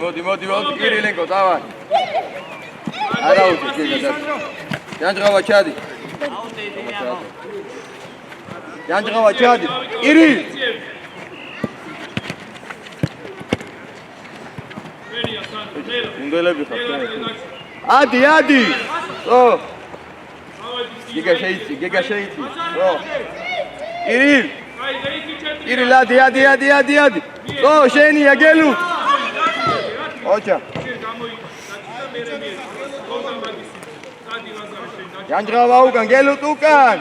მოდი, კირილენკო, დავარ. არა უთი, ჯანჯღავა ჩადი. ჯანჯღავა ჩადი. კირილ. უნდელები ხარ. ადი. ო. გიგა შეიცი. ო. კირილ, ადი. ო, შენია გელუ. ოჩა. ჯანჯღავა უკან, გელუ უკან.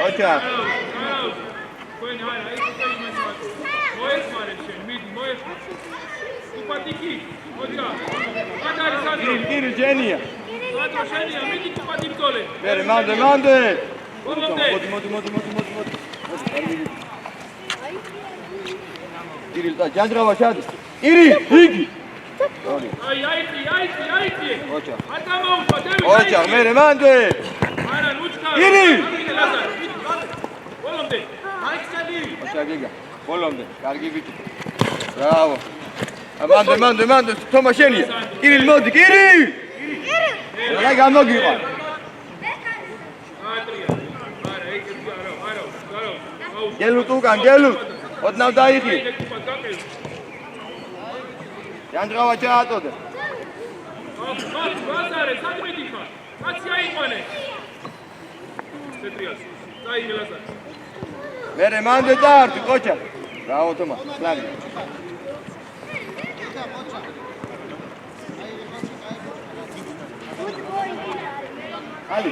ოჩა. კირილ ჯენია. მერე მანდე. მოდი. კირილ და ჯანჯღავა ჩადი. კირილ, იგი. აი. ოჩა, მერე მანდე. კირილ. ოჩა გიგა. ბოლომდე. კარგი ბიჭი. ბრავო. მანდე, თომა შენია. კირილ მოდი, კირილ. რა გამოგიყვა? გელუ უკან. ოდნავ დაიხი. ჯანჯღავა ჩაატოდე. ბაზარე, სადმედი ხარ? კაცი აიყვანე. ცენტრიას. დაიღე ლაზარ. მერე მანდე წარდი, ყოჩა. ბრავო თომა, სლავი. ალი.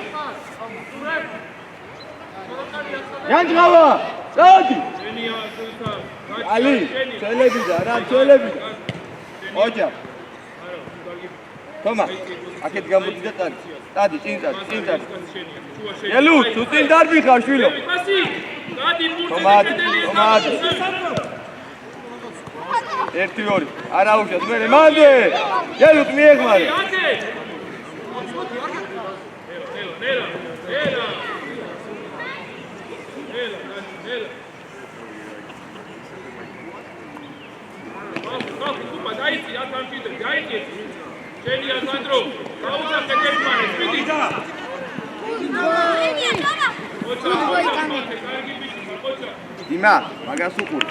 ჯანჯღავა, წადი. ალი, წელებიდა. ოჯა. თომა, აქეთ გამოდი და წადი, წინ წადი. ელუ, თუ წინ დარბი ხარ შვილო. თომა. 1-2. არა უშავს, მერე მანდე. ელუ მიეხმარე. Dima, magás ukur.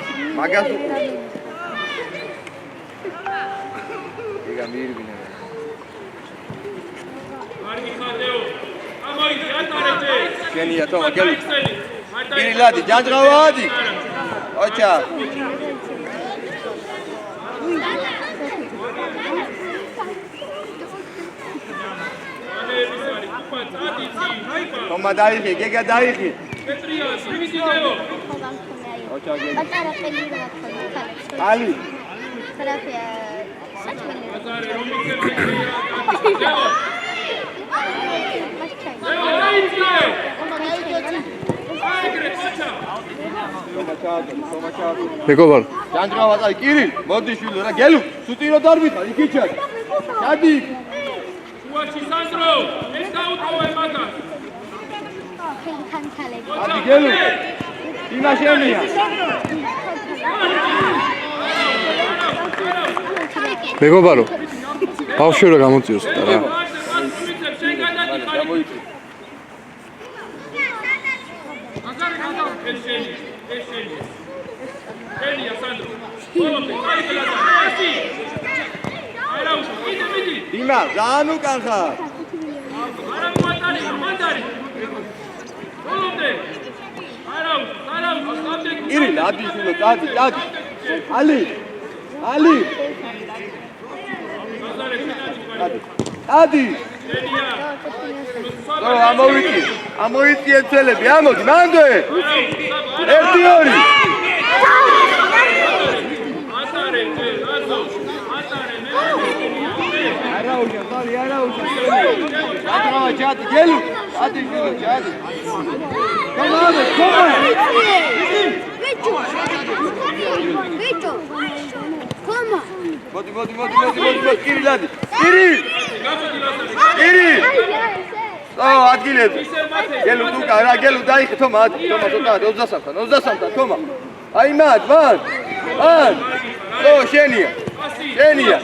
Diga mir bine. Genia, toma, gelu. Gini ladi, janjgava adi. Ocha. Toma daixi, gega daixi. Ocha, gega. Ali. მეგობარ ჯანჯღავა წაი კირილ მოდი შვილო რა გელუ სუტირო დარბიხარ იქ იჩად ჩადი უაში სანდრო ეს დაუტოვე მაგას ადი გელუ იმაშენია მეგობარო ბავშვი რა გამოწიოს და რა Dima, zanu kanxa. Ara muatari, mandari. Bolomde. Ara, iri, ladi shilo, ladi. Ali. Ladi. No, amoviti etselები, ამოდი, მანდე. 1-2. Ara uja. Çadı gel. Hadi şunu çadı. Tamam. Veço. Koma. Modi. Kiri ladi. Kiri. Oh, adgileb. Gelu duka, ra gelu daixi Toma, Toma, 23-dan, Toma. Ay, man. ან ო შენია შენია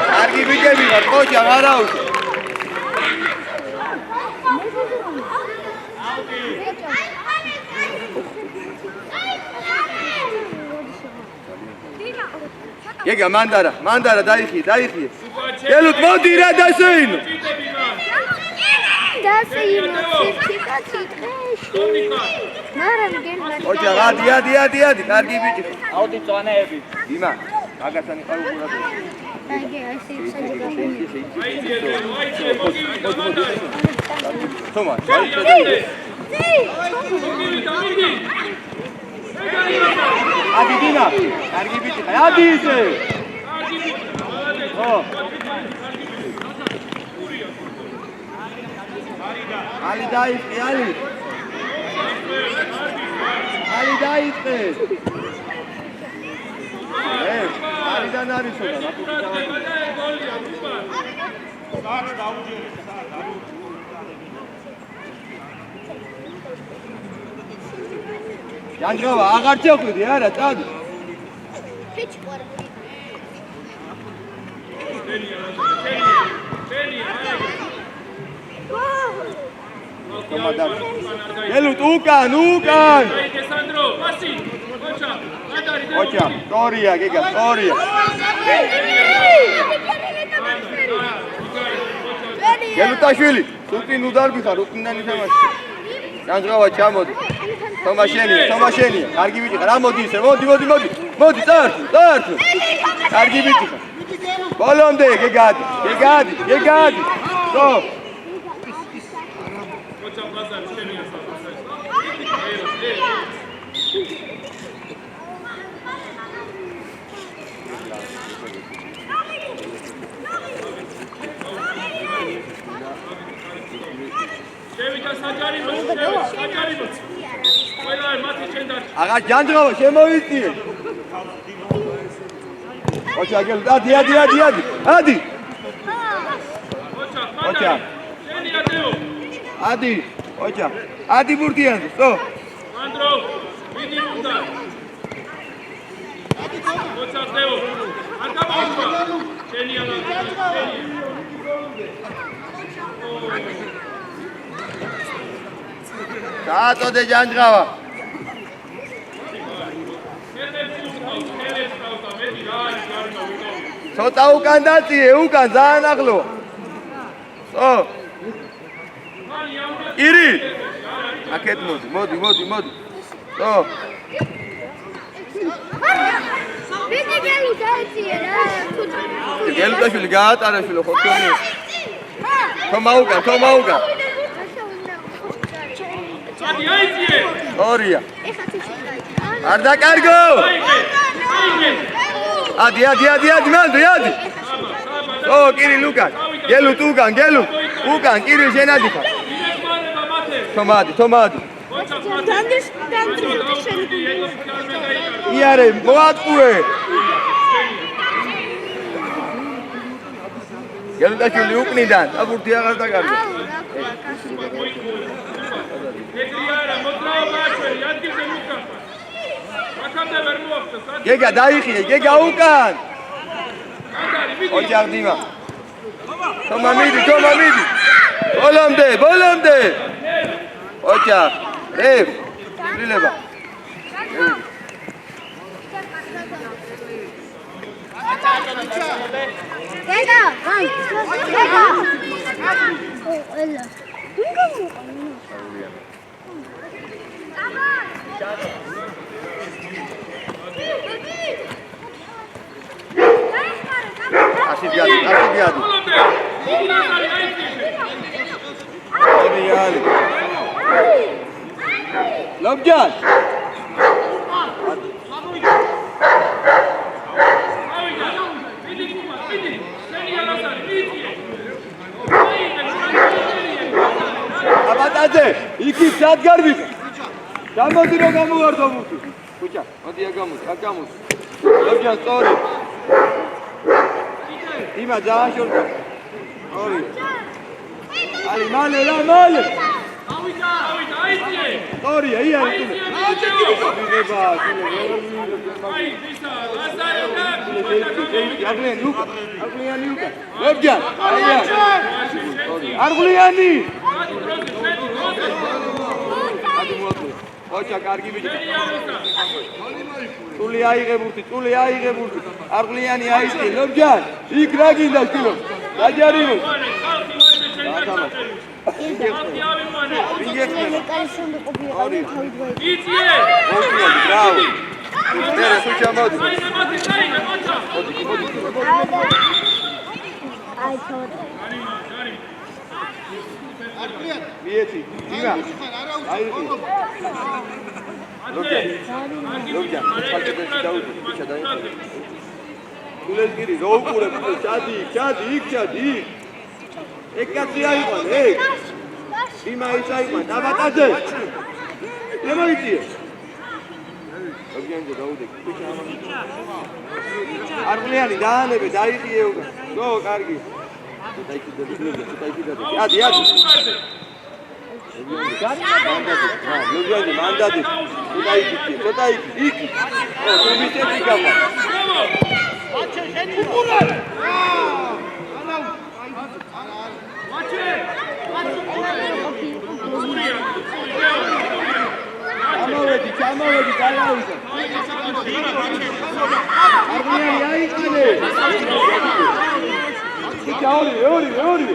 კარგი ბიჭები ვარ ყოჩა არა უშ გეგა მანდარა დაიხიე ელუთ მოდი რა დასეინო ოჯა ადი კარგი ბიჭი აუდი წვანეები იმა გაგაცანი ყალუყურა თომა ადი დინა კარგი ბიჭი ადი ისე ო ალი დაიწყე ალი დაიწყე ალიდან არისო და ჯანჯღავა აღარ წევყვიდი არა წადი ელუთ უკან ოჩა სტორია გიგა სტორია ელუთაშვილი სუტი ნუ დარბიხარ უკნანი თამაში ჯანჯღავა ჩამოდი თომაშენია კარგი ბიჭი ხარ მოდი ისე მოდი წართ კარგი ბიჭი ხარ ბოლომდე გეგადი სო აღარ ჯანჯღავა შემოვიწიე ოჩა გელ ადი ოჩა ადი ბურდიანზე სო ანდრო მიდი უნდა ოჩა დეო არ გამოვიდა შენია დააწოდე ჯანჯღავა ცოტა უკან დაწიე უკან ძალიან ახლო ო ირი აკეთ მოდი ო ვიდი გელი დაიწიე რა გელუტაშვილი გაატარა შვილო ხო თომა უკან ადი აიწიე ორია არ დაკარგო ადი მანდრი ო კირი ლუკან გელუტ უკან კირი შენადი ხარ თომადი იარე მოაწუე გელუტაშვილი უკნიდან აბურთი აღარ დაკარგო გეგა დაიხიე გეგა უკან ოჯახ დიმა თომა მიდი ბოლომდე ოჯახ რევ დილება გეგა ელა Así viado. Lobjan. Abataze, iki saat garbi. Damozi ro gamuvardo mutu. Kucha, odi agamus. Lobjan story. Ima jaashorda. Ori. Ali male. Oraya, iyi yaptın. Arguliani. Hoca kargi bir. Tuli ayıge burti. Arguliani ayıge. Lobcan. İkra gindas kilo. Rajarino. Tamam. Bravo. Bene, succiamo di. Vieti, diga. Lobcan. Falta de Daud. Kules giri, roğukure, çadi. Ekatı ayıpan, hey. Dima ayıpan, abatacı. Ne mi gidiyor? Lobcan Daud. Arguliani, daha ne be, daha iyi diye yok. Go, kargi. Hadi. Lobcan mandadı. Tutay gitti. O, bir şey çıkama. Çamavedi, kalayısın. Arguliani ayıkmadı. Ori.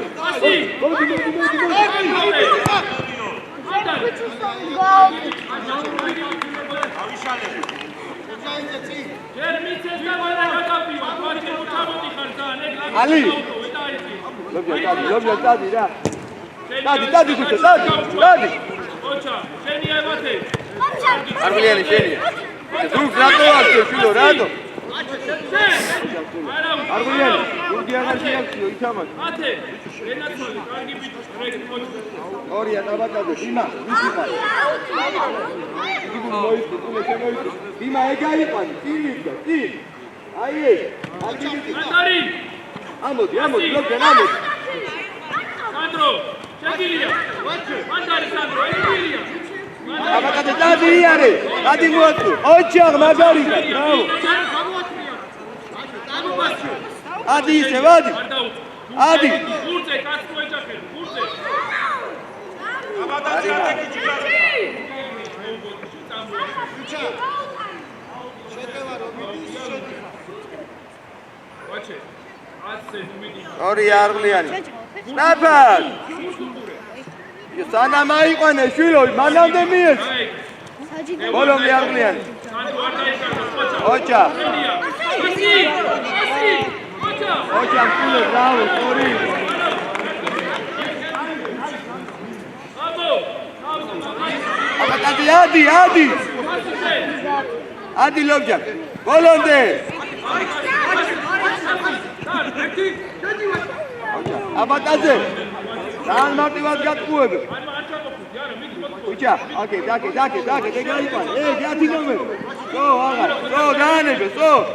Ali. Lobcan tadi da. Tadi kutu. Arguliani şeniye. Dur rato atıyor şunu rato. Arguliani. Dur diye karşı yapıyor. İtamaz. Oraya tabatadı. Dima. Dima egayı pan. Değil. Hayır. Amod. Lobcan amod. Sandro. Çekiliyor. Mandari Sandro. Çekiliyor. Abacaxi tadi iare. Tadi muotu. Ocak Margarita. Bravo. Hadi ise hadi. Hadi. Bursa kaç koyacak? Bursa. Oraya Arguliani. Ne yapar? Sana maikwane şilo. Manam demiyoruz. Bolom Arguliani. Hoca. Hocam şilo. Bravo. Sorry. Hadi. Hadi Lobcan. Volonde. Abatacı. Daha motivasyon katmıyor. Uça. Okey. Dake. Tekrar yapalım. Gel dinle. So, agar. So, dane be. So.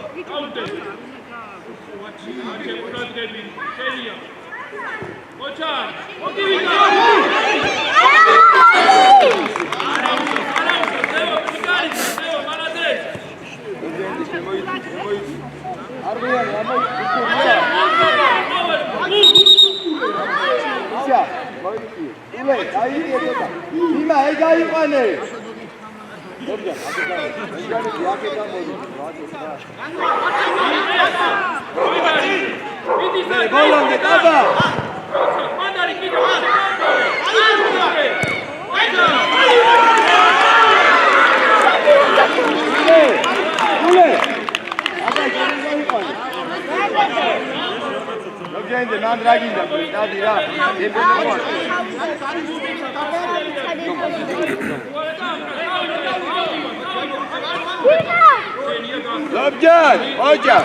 Dima egayı pane. Bolon de taba. Gente, non draghi da questa di là. Lobcan, hoca.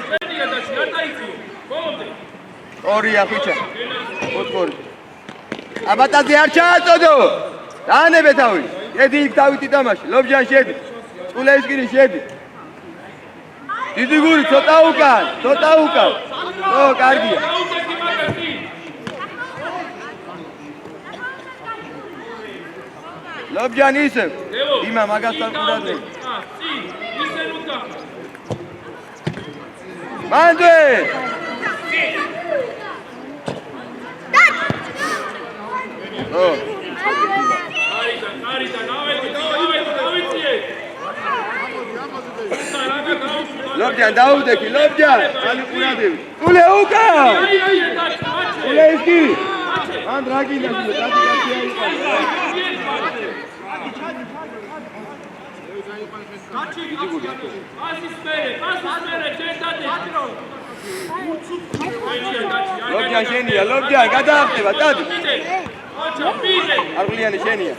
Hadi ორია ხუჩა. ოთხორი. აბატაზე არ ჩააწოდო. დაანებე თავი. შედი იქ თავით ითამაში. ლობჯან შედი. წულევსკინი შედი. დიდი გური ცოტა უკან. ო, კარგია. ლობჯან ისევ. იმა მაგასთან ყურადღე. მანდე. ო. ლობჯან დაუდექი, ლობჯან. ალი ყურადები. ულე უკა. ულე ისკი. მან რაგინა კატიკაცია იყო. ლობჯან შენია, ლობჯან გადაახტება, დადი. არგლიანი შენია.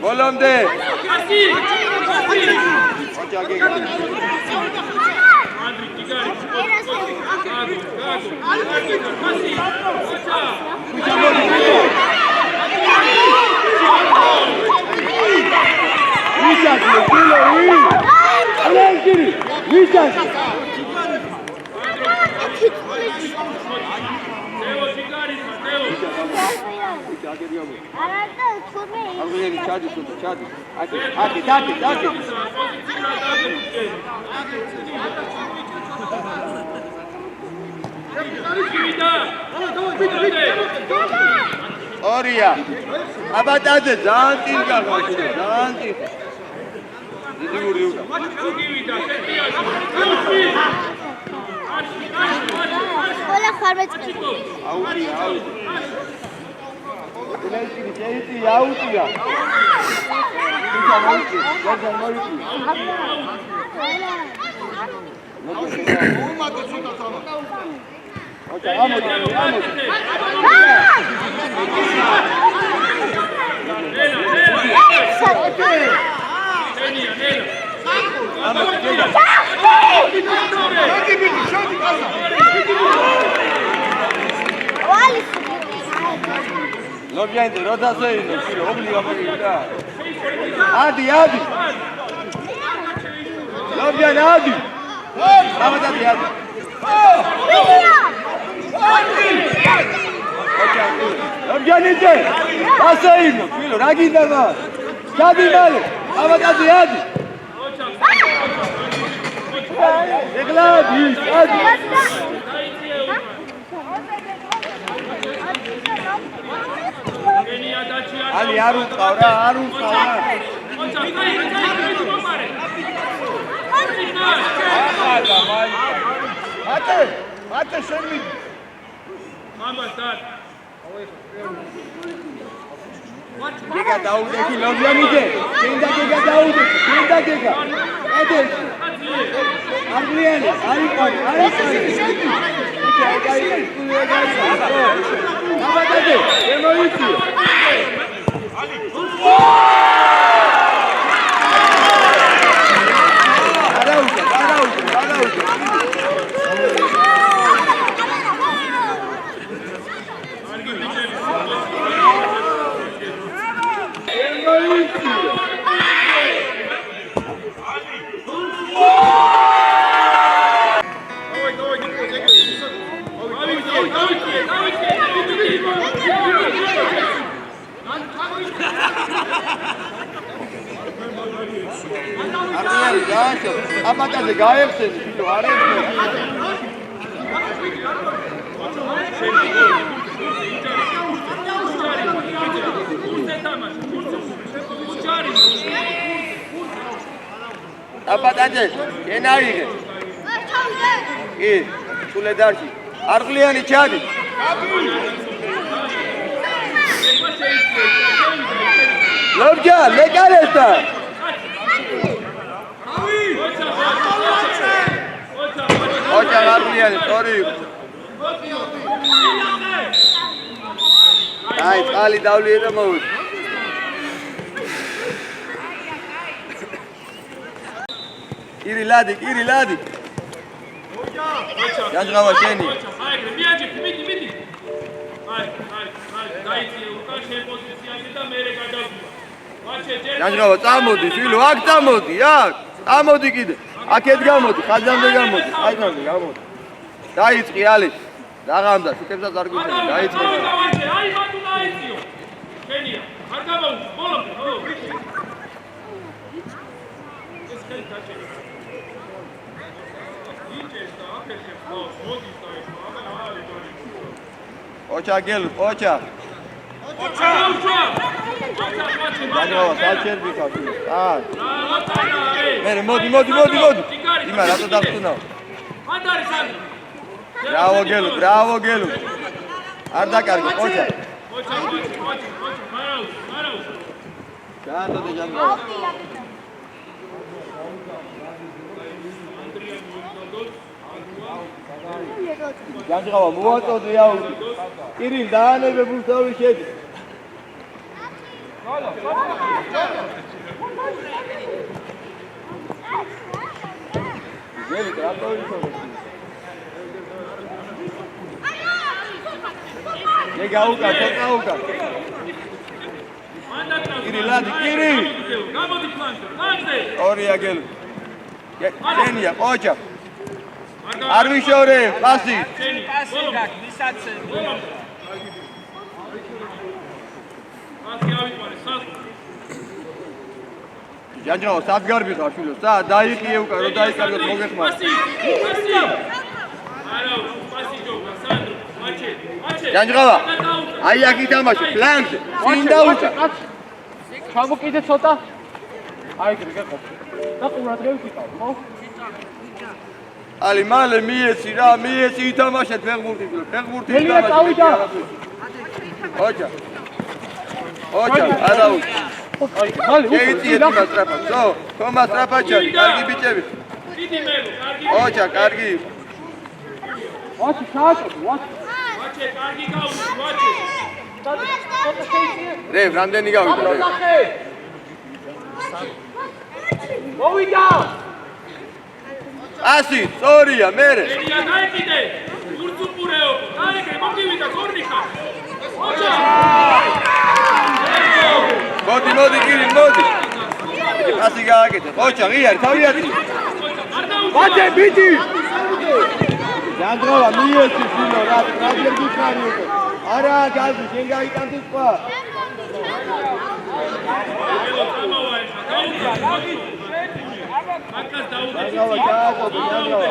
ბოლომდე. ჩადი. აკი. ორია. აბატაზე ძალიან წინ გახვალ, ძალიან წინ. დიდი გური უკა. ყველა ხარმეწყი. აუტია. ულეისკინი შეიტი აუტია. ლობჯანი როდასეინო, φίλო, ობლიგაბა. ადი. ლობჯანი ადი. აბატაზე ადი. ლობჯანი ძე. ასეინო, φίλო, რა გინდა მას? ჩადი მალე. აბატაზე ადი. ეგლადი, ადი. ალი არ უყავ რა. ატე შენ მი. გიგა დაუდექი ლობიანიძე. შენ დაგეგა დაუდექი. ედე. არგლიანი, არიყარი. აბატაზე, შემოიწიო. გადაუჭა. აბატაზე გაეხსენი, φίλო, არ ეხსენი. აბატაზე, შენ აიღე. კი, სულედარში. არგლიანი ჩადი. ლობჯა, ლეკარესტა. ოჯა არგლიანი, სწორი. აი, წყალი დავლიე და მოვიდე. კირი ლადი. ჯანჯღავა შენი. აიგრე, მიაჯეთ, მიდი. აი, დაიწიე უკან შენ პოზიციაში და მე გადავიდა. ვაჩე, ჯერ ჯანჯღავა წამოდი, შვილო, აქ წამოდი, აქ. წამოდი კიდე. აქეთ გამოდი, ხაზამდე გამოდი, ხაზამდე გამოდი. დაიწყი ალი. დაღამდა, სიტებსაც არ გვიწევი, დაიწყი. აი, მათუ დაიწიო. შენია, არ გამოვიდა, ბოლომდე, ხო? ეს ხელი დაჭერა. იჭერს და აფერხებს, ხო, მოდის და ეს, აბა არის დონი. ოჩა გელუ, ოჩა. ჯანჯღავა, საჩერბი ხარ, შვილო. მე მოდი. იმა რატო დახტუნავ? ანდარი სანდრო. Bravo, gelu. არ დაკარგი, ოჩა. ოჩა, მარაუ. ჩაადოდე ჯანჯღავა. ჯანჯღავა, მოვაწოდე აუდი. კირილ, დაანებე ბურთოვი შედი. გელი, რატო ისოვე? გეგაუკა, თოკაუკა. კირილადი, კირილ. გამოდი ფლანგზე, ფლანგზე. ორია გელუ. შენია, ოჩა. არ ვიშორე, პასი. პასი გაკ, ვისაც პასი ავიყვარე, სასწრაფო. ჯანჯღავა, სადგარბი ხარ შვილო, დაიხიე უკან, რომ დაიკარგოთ მოგეხმარ. პასი. არაუ, პასი ჯობა, სანდრო, მაჩე. ჯანჯღავა, აი აქ ითამაშე, ფლანგზე, წინ და უკან. ჩამოკიდე ცოტა. აი ეგრე გეყო. და ყურადღებით იყავ, ხო? ალი მალე მიეცი რა, ითამაშეთ ფეხბურთი, ფეხბურთი ელია წავიდა. ოჩა, არაუ. აი, მალე შეიწიეთ იმას სწრაფად, ზო, თომა სწრაფად ჩარი, კარგი ბიჭები. დიდი მელო, კარგი. ოჩა, კარგი. ვაჩი, ჩააწოდე, ვაჩი. ვაჩე, კარგი გავუშვი, ვაჩე. რევ, რამდენი გავიდა? მოვიდა. ასი, სწორია, მერე. ელია, დაიკიდე. ურცუპურეო, დაიგე, მოგივიდა, გორნიხა. ოჩა. მოდი, კირილ, მოდი. ასი გააკეთე. ოჩა, ღიარი, თავი აწი. ვაჩე, ბიჭი. ჯანჯღავა, მიეცი შვილო, რა ჯერ გიქარი უკვე. არა, გაზი, შენ გაიტანდი სხვა. ჯანჯღავა, ჩააწოდე, ჯანჯღავა.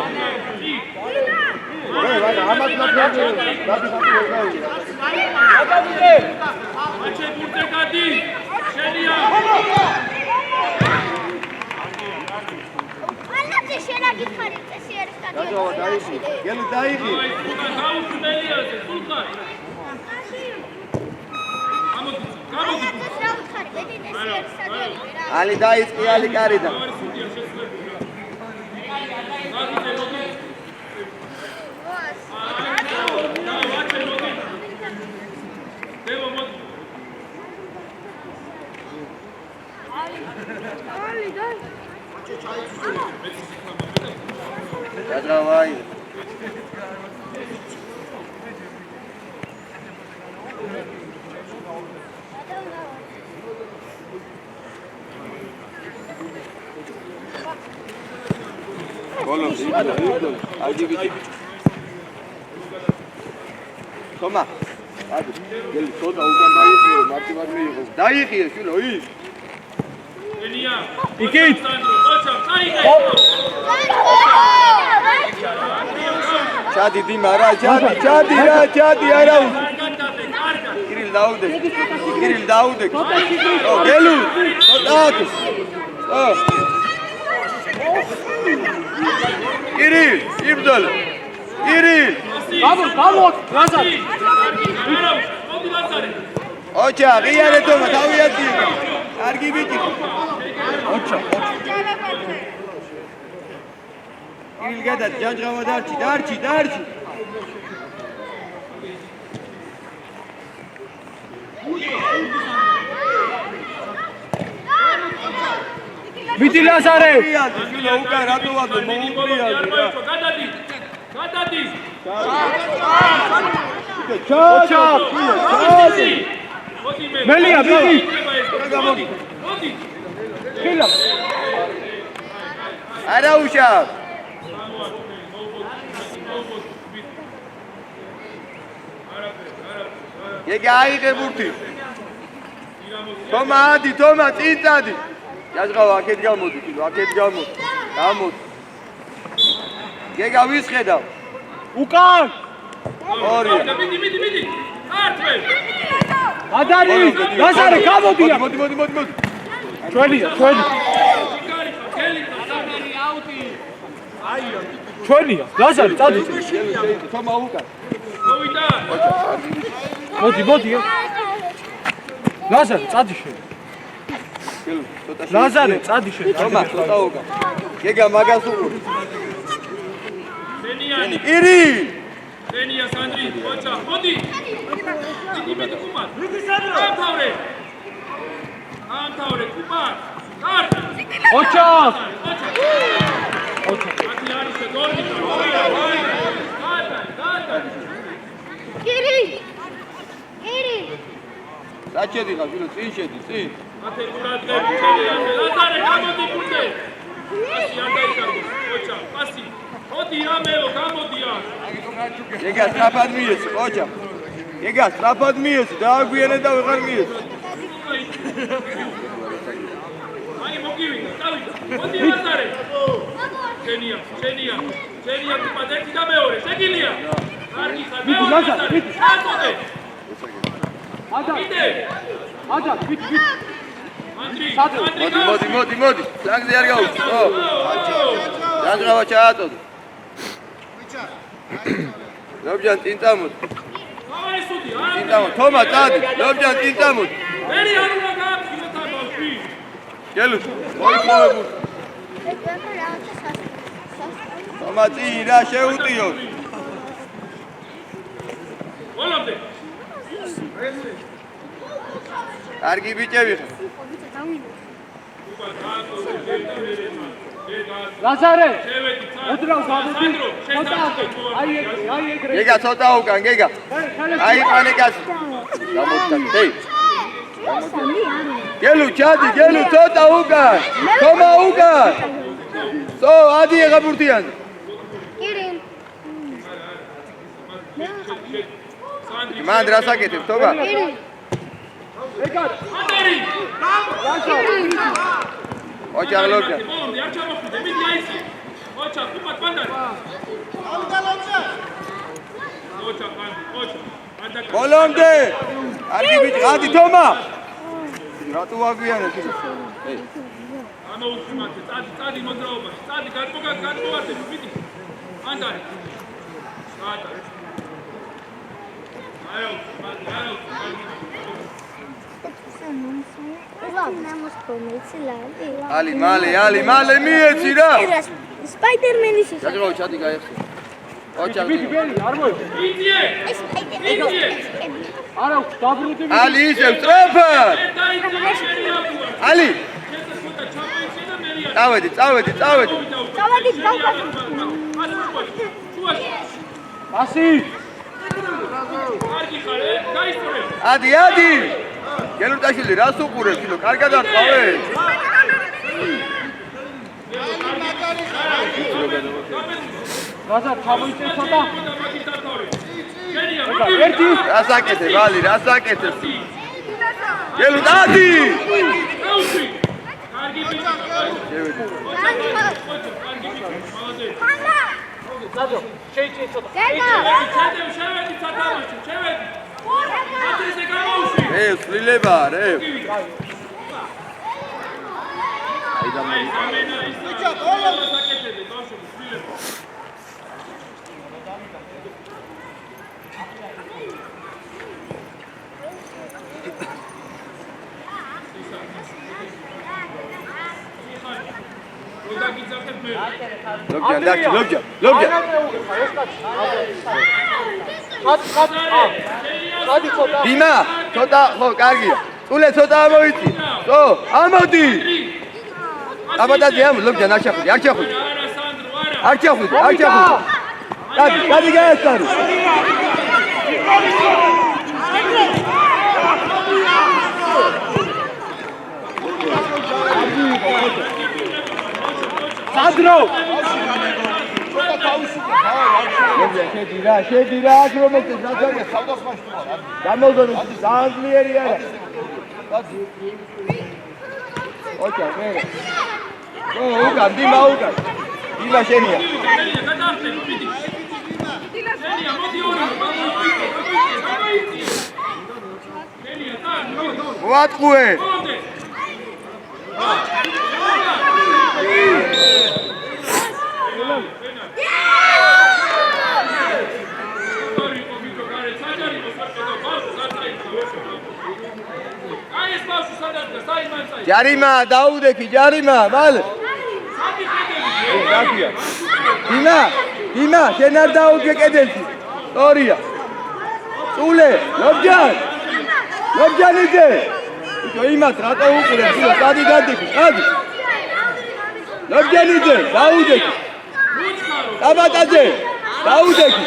ამას ნახე, ვაჩე, ბურთე გადი. შენია. ალაძე შენა გიხარი წესი არის ჯანჯღავა, დაიხი. გელი დაიხი. აი, უკან გაუშვებელიაზე, სულხან. გამოდი. ალაძე რა უთხარი მეტი წესი არის სტადიონი რა ალი დაიწყი, ალი კარიდან. ჯანჯღავა. ბოლომდე იბდო, აიდი ბიჭი. თომა, ადი, გელი ცოტა უკან დაიხიო, მარტივად მიიღო. დაიხიე, შვილო, ის. ელია. იქით. ოჩა, დაიგე. ჩადი დიმა რა, ჩადი არა უ. კარგად. კირილ დაუდე. ო, გელუ, ცოტა აქ. ო. კირილ, იბდოლ. გამო, ლაზარი. მოდი ლაზარე. ოჩა, ღიარე თომა, თავი აწიე. კარგი ბიჭი. ოჩა. კირილ გადა, ჯანჯღავა დარჩი. მიდი ლაზარე. შვილო, უკან რატო ვადო, მოუპრიალდი რა. გადადი. გადადის. ოჩა. მელია, ბიგი. მოდი. ხილა. არა უშავ. ეგ აიღე ბურთი. თომა ადი, თომა წიწადი. ჯაჟღავა აქეთ გამოდი, აქეთ გამოდი. გამოდი. გეგა ვის ხედავ? უკან. ორი. მიდი. არტვე. ადარი. ლაზარე გამოდია. მოდი. ჩვენია. ჩვენია. ლაზარე წადი. თომა უკან. მოვიდა. მოდი. ლაზარე წადი შენ. ლაზარე წადი შენ. თომა ცოტა უკან. გეგა მაგას უყურ. სენიანი. ირი. სენია სანდრი, ოჩა, მოდი. მიდი კუპარ. ამთავრე კუპარ. კარტი. ოჩა. აკი არის გოლი. გადა. კირი. საჩედი ხარ, φίλო, წინ შედი, წინ. ათე ყურადღები შეიძლება. ლაზარე გამოდი კუნდე. ასი არ დაიკარგო. ოჩა, პასი. მოდი ამეო, გამოდია. გეგა სტრაფად მიეცი, ოჩა. გეგა სტრაფად მიეცი, დააგვიანე და ვეღარ მიეცი. აი მოგივიდა, წავიდა. მოდი ლაზარე. შენია. კუპად ერთი და მეორე, შეგილია. კარგი ხარ, მეორე ლაზარე. აკოდე. ადა, ვიტ. მოდი. ლაგზე არ გაუჩი. ო. დაჟღავა ჩაატოდ. ლობჯან წინ წამოდი. აი სუდი, წინ წამოდი. თომა წადი. ლობჯან წინ წამოდი. მერი არ უნდა გააფრთხილო თამაში. გელუ. მოიყვებუ. თომა წინ რა შეუტიო. ბოლომდე. კარგი ბიჭები ხარ. ლაზარე. შევედი ცა. უდრავს გამოდი. ცოტა. აი ეგრე. გეგა ცოტა უკან, გეგა. აი პანიკას. გამოდი. ჰეი. გელუ ჩადი, ცოტა უკან. თომა უკან. სო, ადი ეგა ბურთიან. კირი. მან რასაკეთებ, თომა? კირი. ანდერი. ოჩა ლობჯა. ბოლომდე არ ჩამოხვიდე, მიდი აიცი. ოჩა, კუპად პანდარი. ოჩა. ბოლომდე. კარგი ბიჭი, ადი თომა. რატო აგვიანებ ის? ჰეი. ამოუსმართე, წადი მოძრაობაში. წადი გადმოვარდე, მიდი. ანდარი. გაატარე. აიო. ალი მალე მიეცი რა. სპაიდერმენის ის. ჯაჟღავა ჩადი გაიხსნა. ოჩა. ვიტ, არ მოი. იძიე. არა, დაბრუნდი. ალი ისევ სტრაფად. ალი. წავედი. წავედი გავკეთე. ასი. კარგი ხარ, გაიწორე. ადი. გელუტაშვილი რას უყურებ, ფილო? კარგად არ ყავე? ლაზარ, ჩამოიწე ცოტა. ერთი. რასაკეთებ, ალი, რასაკეთებ? გელუტადი. კარგი ბიჭი. ლაზო, შეიწე ცოტა. შევედი თამაში, შევედი. ათესე გამოუშვი. სვლილება, აი გამენა ის. ბიჭო, ბოლო საკეთებდი, ბავშვები, შვილება. ლობჯა. დიმა, ცოტა, ხო, კარგია. წულე ცოტა ამოიწი. ხო, ამოდი. აბადადი ამ ლობჯა არ ჩახვიდი. არ ჩახვიდი. გადი გაესწარი. სანდრო შედი რა აქ რომ ეს ნაცარია სავდას მასშტაბა. გამოდონი ძალიან არა. ოჩა მე. უკან დიმა უკან. დიმა შენია. ვატყუე. ჯარიმა დაუდექი ჯარიმა მალე დიმა შენ არ დაუდგე კედელში სწორია წულე ლობჯანიძე იცო იმას რატო უყურებ იცო დადი გადიქი დადი ლობჯანიძე დაუდექი აბატაძე დაუდექი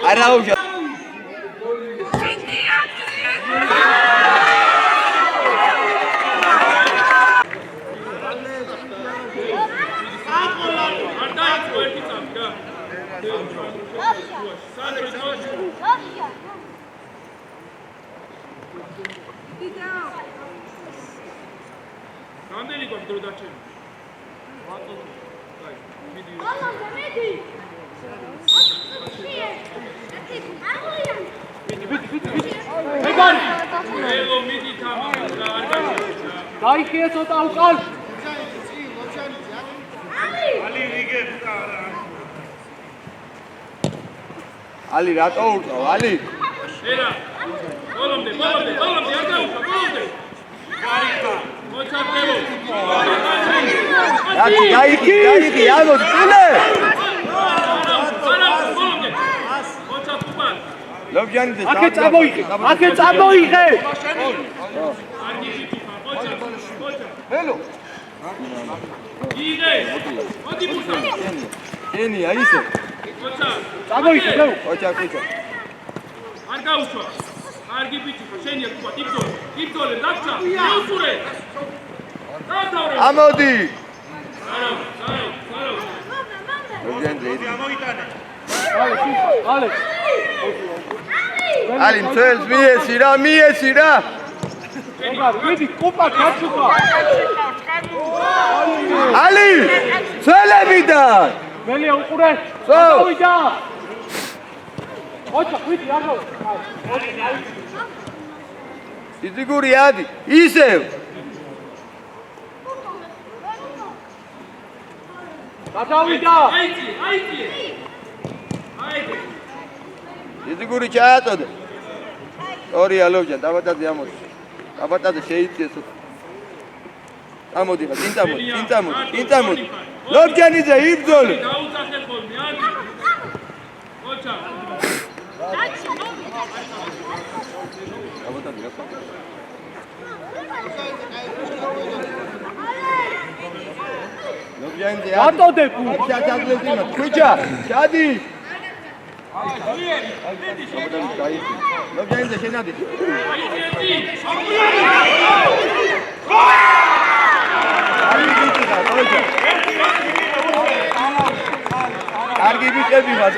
Araújo. რამდენი გვაქვს დრო დარჩენილი? დაიხიე ცოტა უკან ალი რატო ურწავ ალი ერა ბოლომდე არ გაუხა ბოლომდე მოჩარდელო გაიქი ამოდ წულე ბოლომდე მოჩარდუპან ლობჯანიძე აქე წამოიღე ველო იღე მოდი მუსა ენია ისე მოჩარ წამოიღე ნუ ოჩა არ გაუშვა კარგი ბიჭი ხო შენია თქვა იბძოლე დაგჭა მიუსურე დათავრე ამოდი არა ლობჯანიძე გამოიტანე ale ალი მცველს მიესი რა ვიდი კუპა გაჩუქა ალი ცველებიდან მელია უყურე სო დავიდა ოჩა ვიდი არ გაუ იზიგური ადი ისევ გადავიდა აიწი იზიგური ჩააწოდე ორია ლობჯან დაბატაძე ამოდი დაბატაძე შეიწიეს ამოდი წინ ლობჯანიძე იბძოლე დაუწახე ხოლმე ადი ოჩა დაბატაძე რა ლობჯანიძე ატოდებ ჩაძლებინა ქუჩა ჩადი ლობჯანიძე შენადი კარგი ბიჭები ვართ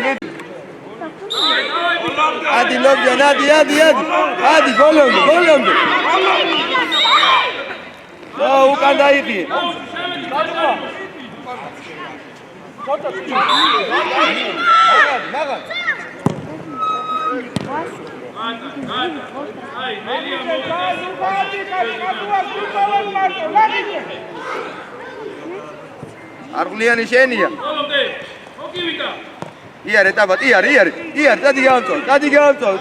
ადი ლობჯან ადი გოლომდე უკან დაიხიე მაგარ აი მელია არღლიანი შენია ბოლომდე მოგივიდა იარე ტაბატ იარე დადი გამწო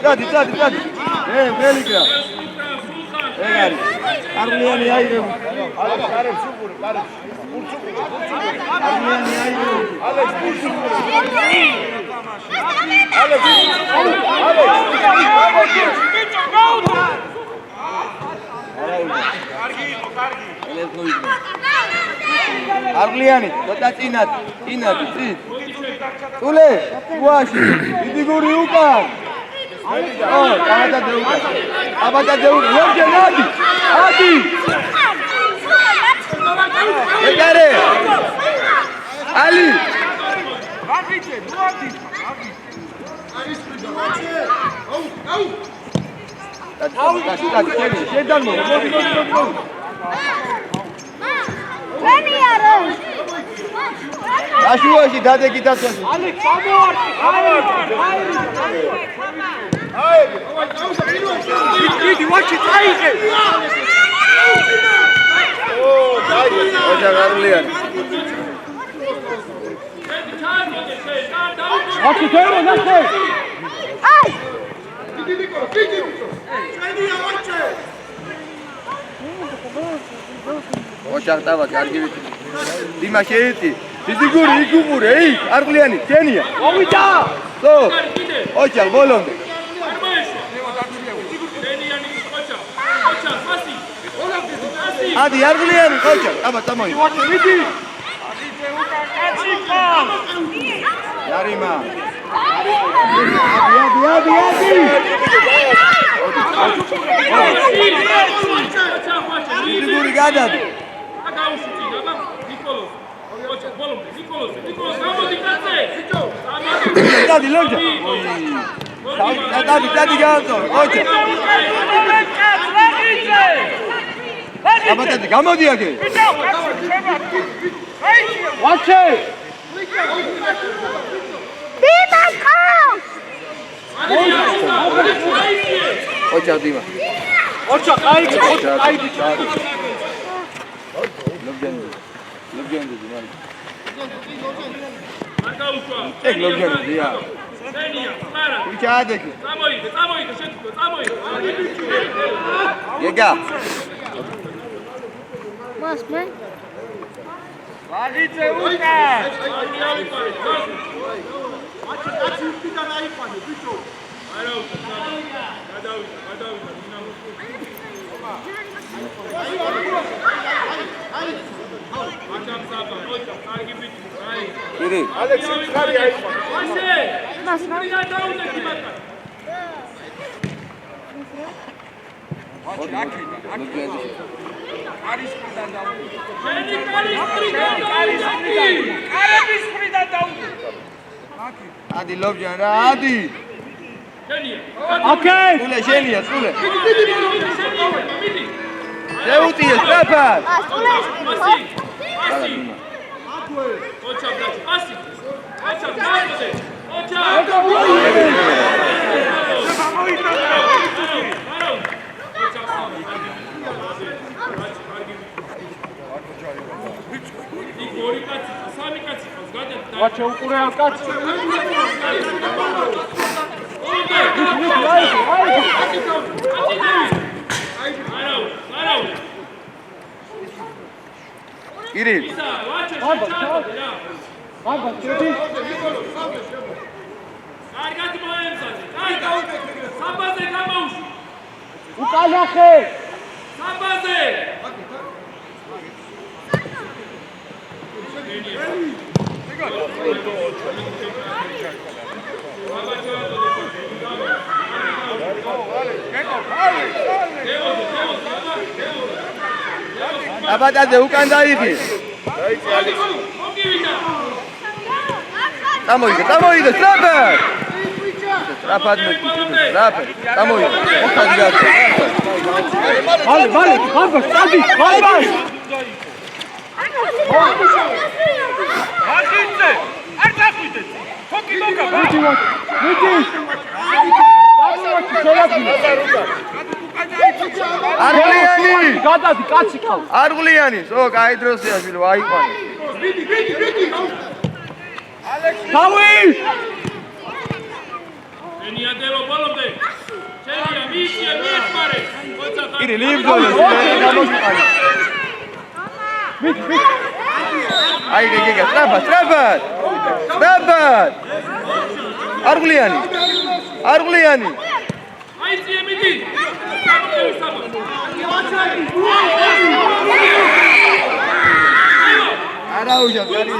დადი მელიკრა ეგარი არღლიანი აიღე კარებს უყურე არღლიანი აიღე არგლიანი, ცოტა წინად, წინ. წულე, შუაში, დიდი გური უკან. აბატაძე უკან. ლობჯენ, ადი. ეკარე. ალი. შედანო, მოდი. აშუაში დადეგი დაცვაში. დიდი ვაჩი წაიღე. ოჯა გარლიანი. აკი თერო ნახე. ოჯა დავა კარგი ვიცი. დიმა შეიტი. დიდი გური იგუმურე, არგლიანი, თენია. მოვიდა. სო. ოჯა ბოლომდე. ადი არგლიანი ხოჭა, აბა წამოი. ვიდი. яриმა. ადი. დიდი გური გადადი. დადი ლოჯა. დადი გაანწო, ოჯა. აბატაძე გამოდი აქე. ვაჩე. დიმაკო. ოჯა დიმა. ოჩა ყაიდი, ყაიდი. ლობჯენი დიმა. ეგ ლობჯენი დია. დენია, მარა. ვიჩადეკი. წამოიდე, შეთქო, წამოიდე. ეგა. მოსმე. ვაღიცე უკან. ირი. ალექსი ხარი აიყვანე. ადი ლობჯან რა, ადი. ოკეი. სულე შენია, სულე. შეუტიე, სტრაფად. ვაჩე უყურე კაცი. ირი. აბა, შედი. კარგად მოემზადე. კარგად. საბაზე გამაუშვი. უკანახე. საბაზე. აბატაძე უკან დაიღი. წამოიდე, სტრაფად. სტრაფად მეტყვი, სტრაფად. წამოიდე. მოხალ გაკეთე. მალე, ხაბა, სტადი, ხაბა. აღიძე, არ დახვიდე. თოკი მოკა. მიდი. არგლიანი. გადადი, კაცი ყავს. არგლიანი, სო, კაი დროსია შვილო, აიყვანე. თავი! ენიადელო ბოლომდე. შენია მისია მიეხმარე. ირი ლიბძოლე, გამოსყარი. მიდი. აი გეგა, სტრაფად. არ არღლიანი. აიწიე მიდი. გამოყევი საბა. არა უშავ, კარი.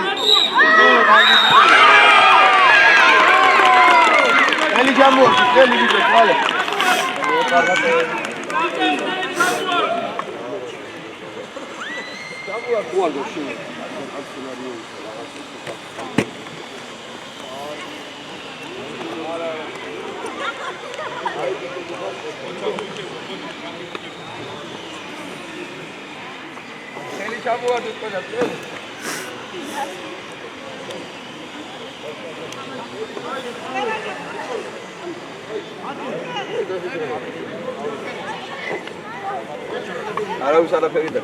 ელი ჯამბოა, ელი ვიდე, ხალე. ჯამბოა გუალდო შენ. ელი ჯამბოა დუქონა, ელი. არა უშავ არაფერი და